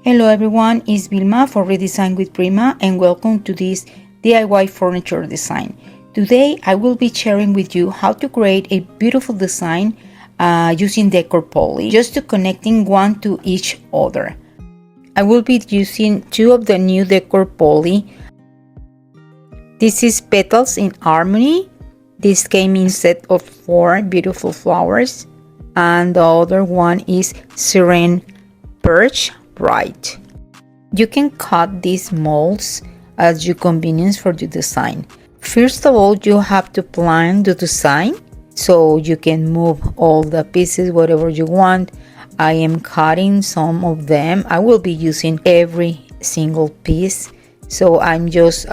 Hello everyone, it's Vilma for Redesign with Prima and welcome to this DIY furniture design. Today I will be sharing with you how to create a beautiful design using Decor Poly, just to connecting one to each other. I will be using two of the new Decor Poly. This is Petals in Harmony. This came in set of 4 beautiful flowers, and the other one is Serene Birch Bright. You can cut these molds as your convenience for the design. First of all, you have to plan the design so you can move all the pieces whatever you want. I am cutting some of them. I will be using every single piece, so I'm just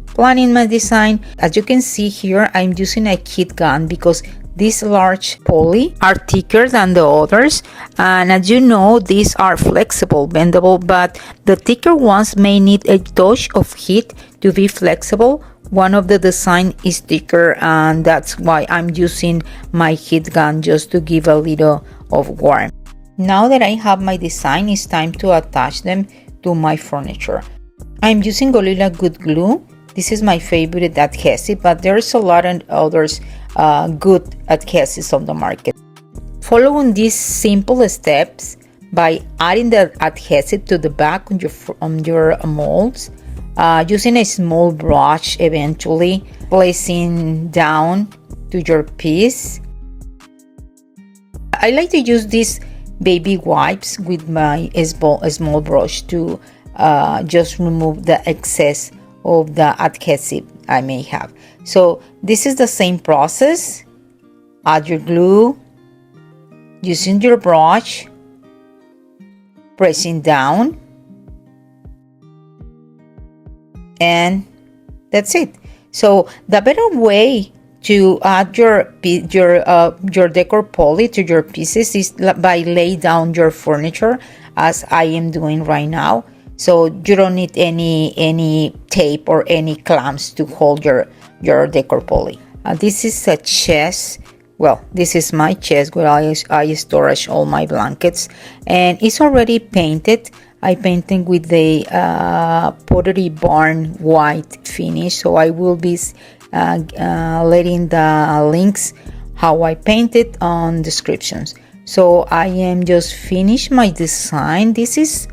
planning my design. As you can see here, I'm using a kit gun because these large poly are thicker than the others, and as you know, these are flexible, bendable, but the thicker ones may need a touch of heat to be flexible. One of the design is thicker, and that's why I'm using my heat gun, just to give a little of warmth. Now that I have my design, it's time to attach them to my furniture. I'm using Gorilla Good Glue. This is my favorite adhesive, but there's a lot of others good adhesives on the market. Following these simple steps by adding the adhesive to the back on your molds, using a small brush, eventually placing down to your piece. I like to use these baby wipes with my small brush to just remove the excess of the adhesive I may have. So this is the same process. Add your glue, using your brush, pressing down, and that's it. So the better way to add your Decor Poly to your pieces is by lay down your furniture, as I am doing right now. So you don't need any tape or any clamps to hold your Decor Poly. This is a chest. Well, this is my chest where I storage all my blankets, and it's already painted. I painted with the Pottery Barn white finish, so I will be letting the links how I painted on descriptions. So I am just finished my design. This is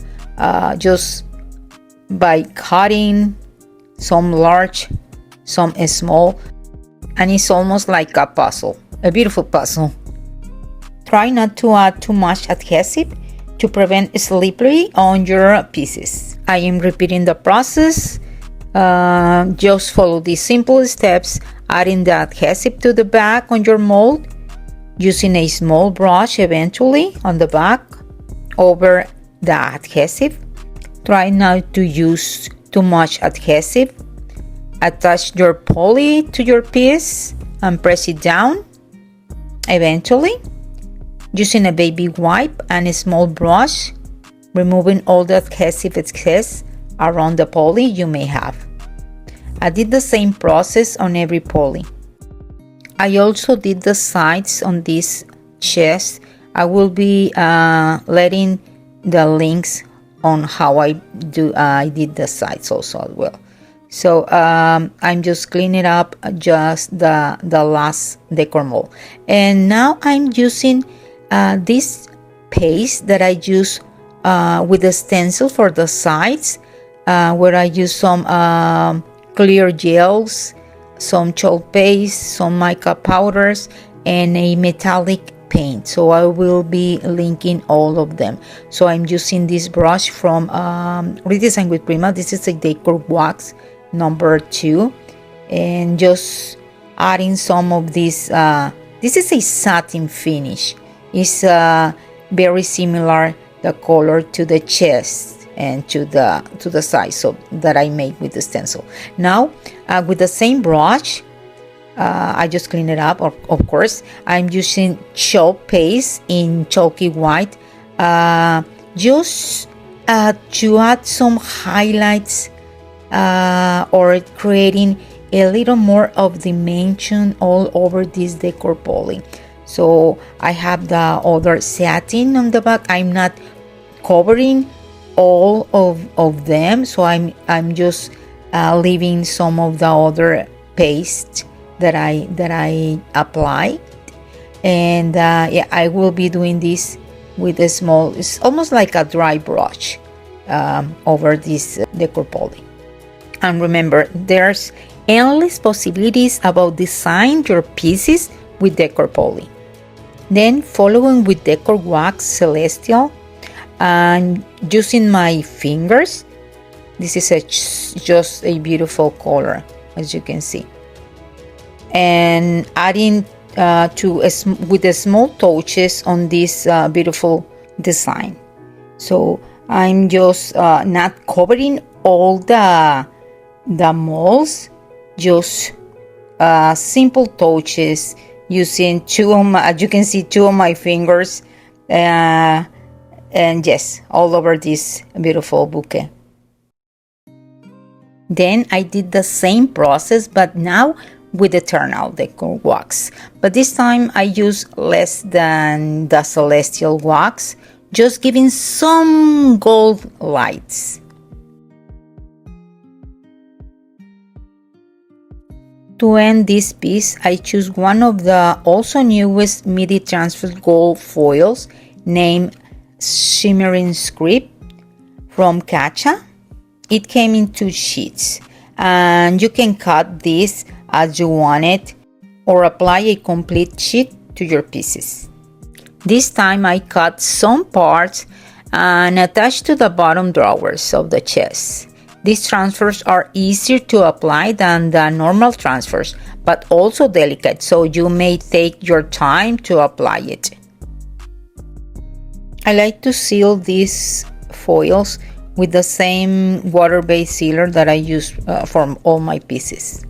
just by cutting some large, some small, and it's almost like a puzzle, a beautiful puzzle. Try not to add too much adhesive to prevent slippery on your pieces. I am repeating the process. Just follow these simple steps, adding the adhesive to the back on your mold, using a small brush eventually on the back over the adhesive. Try not to use too much adhesive. Attach your poly to your piece and press it down. Eventually, using a baby wipe and a small brush, removing all the adhesive excess around the poly you may have. I did the same process on every poly. I also did the sides on this chest. I will be letting the links on how I did the sides also as well. So I'm just cleaning up just the last decor mold, and now I'm using this paste that I use with the stencil for the sides, where I use some clear gels, some chalk paste, some mica powders, and a metallic paint. So I will be linking all of them. So I'm using this brush from Redesign with Prima. This is a Decor Wax number 2, and just adding some of this. This is a satin finish. It's very similar the color to the chest and to the size so that I made with the stencil. Now with the same brush, I just clean it up. Of course, I'm using chalk paste in chalky white, just to add some highlights or creating a little more of dimension all over this Decor Poly. So I have the other satin on the back. I'm not covering all of them, so I'm just leaving some of the other paste that I applied. And yeah, I will be doing this with a small, it's almost like a dry brush over this Decor Poly. And remember, there's endless possibilities about design your pieces with Decor Poly. Then following with Decor Wax Celestial and using my fingers, this is just a beautiful color, as you can see, and adding with the small touches on this beautiful design. So I'm just not covering all the molds, just simple touches using as you can see, two of my fingers, and yes, all over this beautiful bouquet. Then I did the same process, but now with eternal decor wax, but this time I use less than the celestial wax, just giving some gold lights. To end this piece, I choose one of the also newest Middy transfer gold foils named Shimmering Script from Kacha. It came in 2 sheets, and you can cut this as you want it or apply a complete sheet to your pieces. This time I cut some parts and attached to the bottom drawers of the chest. These transfers are easier to apply than the normal transfers, but also delicate, so you may take your time to apply it. I like to seal these foils with the same water-based sealer that I use for all my pieces.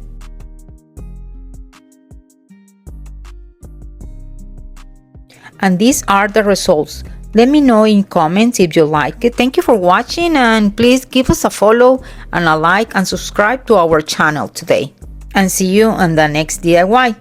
And these are the results. Let me know in comments if you like it. Thank you for watching, and please give us a follow and a like and subscribe to our channel today. And see you on the next DIY.